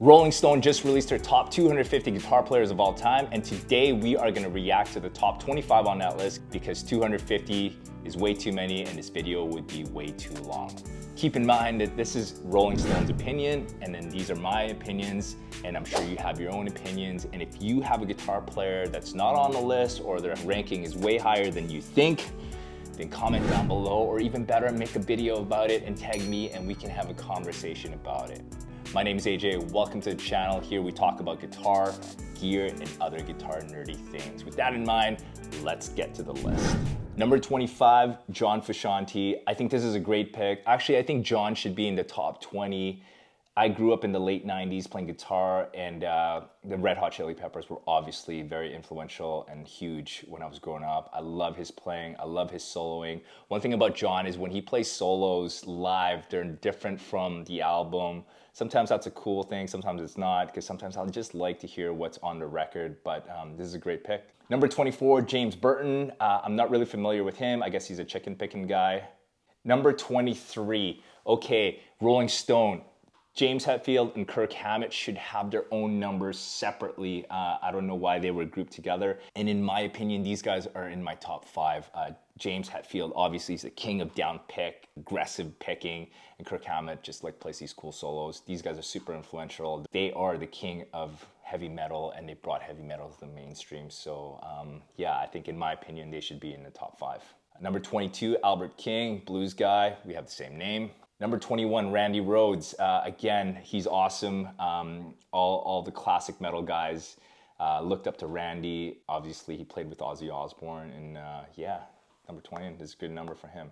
Rolling Stone just released their top 250 guitar players of all time, and today we are gonna react to the top 25 on that list because 250 is way too many and this video would be way too long. Keep in mind that this is Rolling Stone's opinion, and then these are my opinions, and I'm sure you have your own opinions. And if you have a guitar player that's not on the list or their ranking is way higher than you think, then comment down below, or even better, make a video about it and tag me and we can have a conversation about it. My name is AJ, welcome to the channel. Here we talk about guitar, gear, and other guitar nerdy things. With that in mind, let's get to the list. Number 25, John Frusciante. I think this is a great pick. Actually, I think John should be in the top 20. I grew up in the late 90s playing guitar, and the Red Hot Chili Peppers were obviously very influential and huge when I was growing up. I love his playing, I love his soloing. One thing about John is when he plays solos live, they're different from the album. Sometimes that's a cool thing, sometimes it's not, because sometimes I'll just like to hear what's on the record, but this is a great pick. Number 24, James Burton. I'm not really familiar with him. I guess he's a chicken picking guy. Number 23, okay, Rolling Stone. James Hetfield and Kirk Hammett should have their own numbers separately. I don't know why they were grouped together. And in my opinion, these guys are in my top 5. James Hetfield, obviously, is the king of down pick, aggressive picking, and Kirk Hammett just like plays these cool solos. These guys are super influential. They are the king of heavy metal, and they brought heavy metal to the mainstream. So yeah, I think in my opinion, they should be in the top 5. Number 22, Albert King, blues guy. We have the same name. Number 21, Randy Rhoads. Again, he's awesome. All the classic metal guys looked up to Randy. Obviously, he played with Ozzy Osbourne, and yeah, number 20 is a good number for him.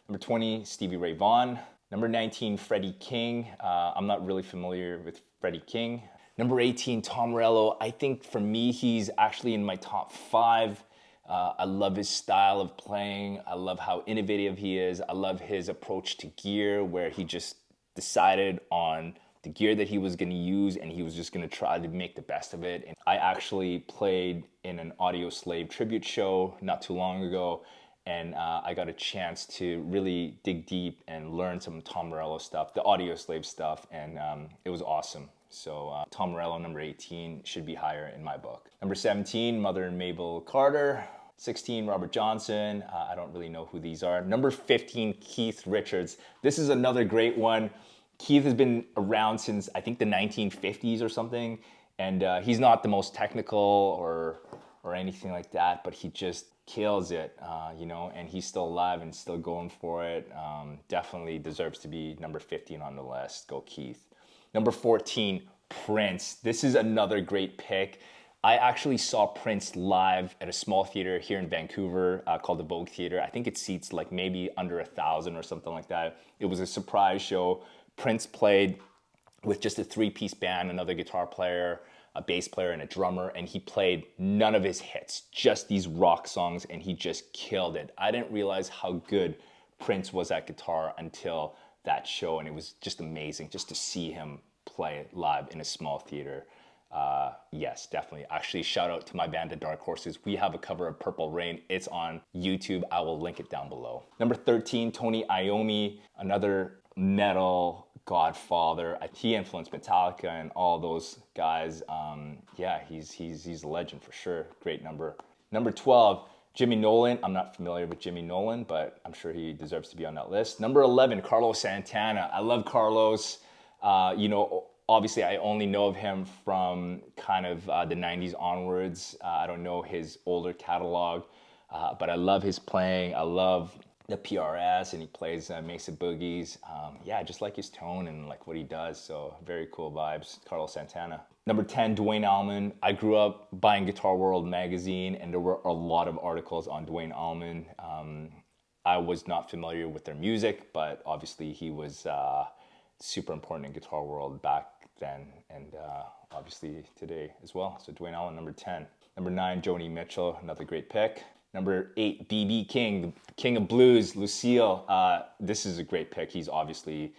Number 20, Stevie Ray Vaughan. Number 19, Freddie King. I'm not really familiar with Freddie King. Number 18, Tom Morello. I think for me, he's actually in my top 5. I love his style of playing. I love how innovative he is. I love his approach to gear, where he just decided on the gear that he was going to use and he was just going to try to make the best of it. And I actually played in an Audio Slave tribute show not too long ago, and I got a chance to really dig deep and learn some Tom Morello stuff, the Audio Slave stuff, and it was awesome. So Tom Morello, number 18, should be higher in my book. Number 17, Mother and Mabel Carter. 16, Robert Johnson. I don't really know who these are. Number 15, Keith Richards. This is another great one. Keith has been around since, I think, the 1950s or something. And he's not the most technical or anything like that, but he just kills it, you know, and he's still alive and still going for it. Definitely deserves to be number 15 on the list. Go Keith. Number 14, Prince. This is another great pick. I actually saw Prince live at a small theater here in Vancouver called the Vogue Theater. I think it seats like maybe under 1,000 or something like that. It was a surprise show. Prince played with just a 3-piece band, another guitar player, a bass player, and a drummer, and he played none of his hits, just these rock songs, and he just killed it. I didn't realize how good Prince was at guitar until that show, and it was just amazing just to see him play live in a small theater. Yes, definitely. Actually, shout out to my band, The Dark Horses. We have a cover of Purple Rain. It's on YouTube. I will link it down below. Number 13, Tony Iommi, another metal godfather. He influenced Metallica and all those guys. Yeah, he's a legend for sure. Great number. Number 12, Jimmy Nolan. I'm not familiar with Jimmy Nolan, but I'm sure he deserves to be on that list. Number 11, Carlos Santana. I love Carlos. You know, obviously, I only know of him from kind of the 90s onwards. I don't know his older catalog, but I love his playing. I love the PRS, and he plays Mesa Boogies. Yeah, I just like his tone and like what he does. So very cool vibes, Carlos Santana. Number 10, Duane Allman. I grew up buying Guitar World magazine, and there were a lot of articles on Duane Allman. I was not familiar with their music, but obviously he was super important in Guitar World back then, and obviously today as well. So Duane Allman, number 10. Number 9, Joni Mitchell, another great pick. Number 8, B.B. King, the king of blues, Lucille. This is a great pick. He's obviously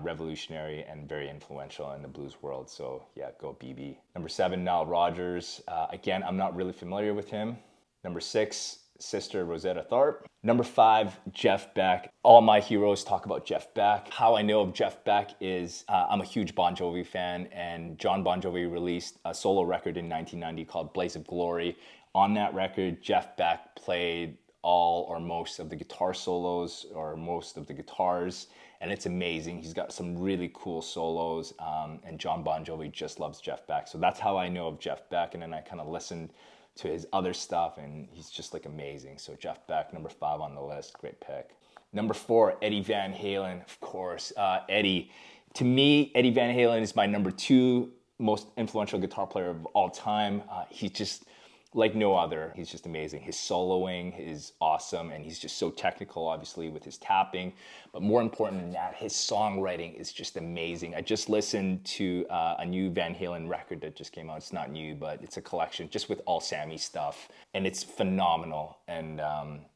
revolutionary and very influential in the blues world. So yeah, go B.B. Number 7, Nile Rodgers. Again, I'm not really familiar with him. Number 6, sister, Rosetta Tharpe. Number 5, Jeff Beck. All my heroes talk about Jeff Beck. How I know of Jeff Beck is I'm a huge Bon Jovi fan, and John Bon Jovi released a solo record in 1990 called Blaze of Glory. On that record, Jeff Beck played all or most of the guitar solos or most of the guitars, and it's amazing. He's got some really cool solos, and John Bon Jovi just loves Jeff Beck. So that's how I know of Jeff Beck, and then I kind of listened to his other stuff, and he's just like amazing. So Jeff Beck, number 5 on the list, great pick. Number 4, Eddie Van Halen, of course. Eddie, to me, Eddie Van Halen is my number 2 most influential guitar player of all time. He's just like no other. He's just amazing. His soloing is awesome, and he's just so technical, obviously, with his tapping. But more important than that, his songwriting is just amazing. I just listened to a new Van Halen record that just came out. It's not new, but it's a collection just with all Sammy stuff, and it's phenomenal. And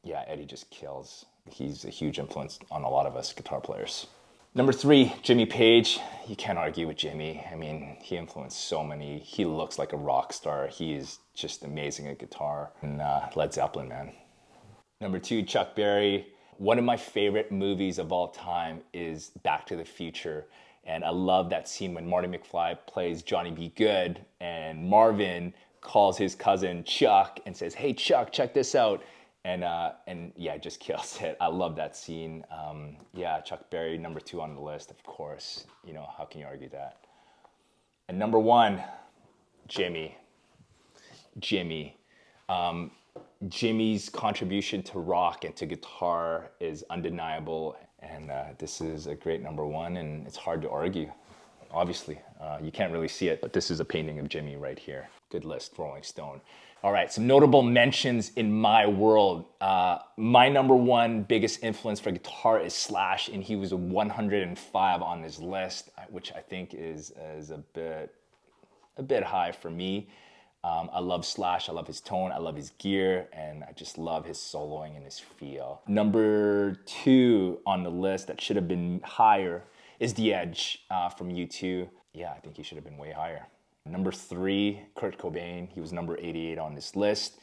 yeah, Eddie just kills. He's a huge influence on a lot of us guitar players. Number 3, Jimmy Page. You can't argue with Jimmy. I mean, he influenced so many. He looks like a rock star. He is just amazing at guitar. And Led Zeppelin, man. Number 2, Chuck Berry. One of my favorite movies of all time is Back to the Future. And I love that scene when Marty McFly plays Johnny B. Good and Marvin calls his cousin Chuck and says, "Hey Chuck, check this out." And yeah, it just kills it. I love that scene. Yeah, Chuck Berry, number 2 on the list, of course. You know, how can you argue that? And number 1, Jimmy. Jimmy's contribution to rock and to guitar is undeniable. And this is a great number 1, and it's hard to argue. Obviously, you can't really see it, but this is a painting of Jimmy right here. Good list, Rolling Stone. All right, some notable mentions in my world. My number 1 biggest influence for guitar is Slash, and he was a 105 on this list, which I think is a bit high for me. I love Slash, I love his tone, I love his gear, and I just love his soloing and his feel. Number 2 on the list that should have been higher is The Edge from U2. Yeah, I think he should have been way higher. Number 3, Kurt Cobain. He was number 88 on this list.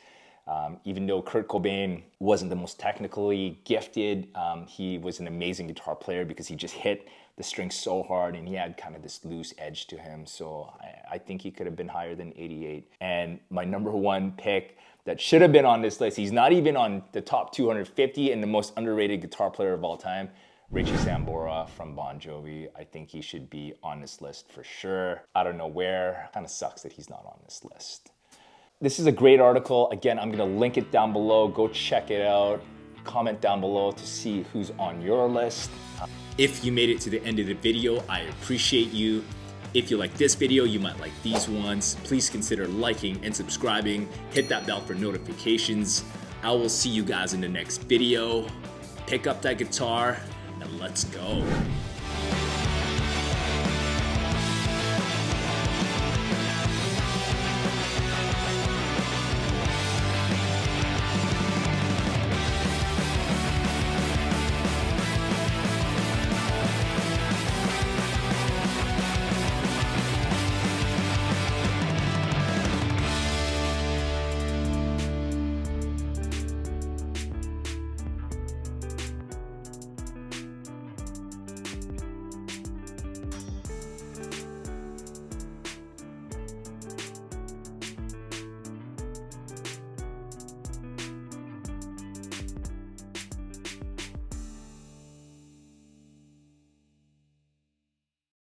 Even though Kurt Cobain wasn't the most technically gifted, he was an amazing guitar player because he just hit the strings so hard and he had kind of this loose edge to him. So I think he could have been higher than 88. And my number 1 pick that should have been on this list, he's not even on the top 250 and the most underrated guitar player of all time, Richie Sambora from Bon Jovi. I think he should be on this list for sure. I don't know where. Kind of sucks that he's not on this list. This is a great article. Again, I'm gonna link it down below. Go check it out. Comment down below to see who's on your list. If you made it to the end of the video, I appreciate you. If you like this video, you might like these ones. Please consider liking and subscribing. Hit that bell for notifications. I will see you guys in the next video. Pick up that guitar and let's go.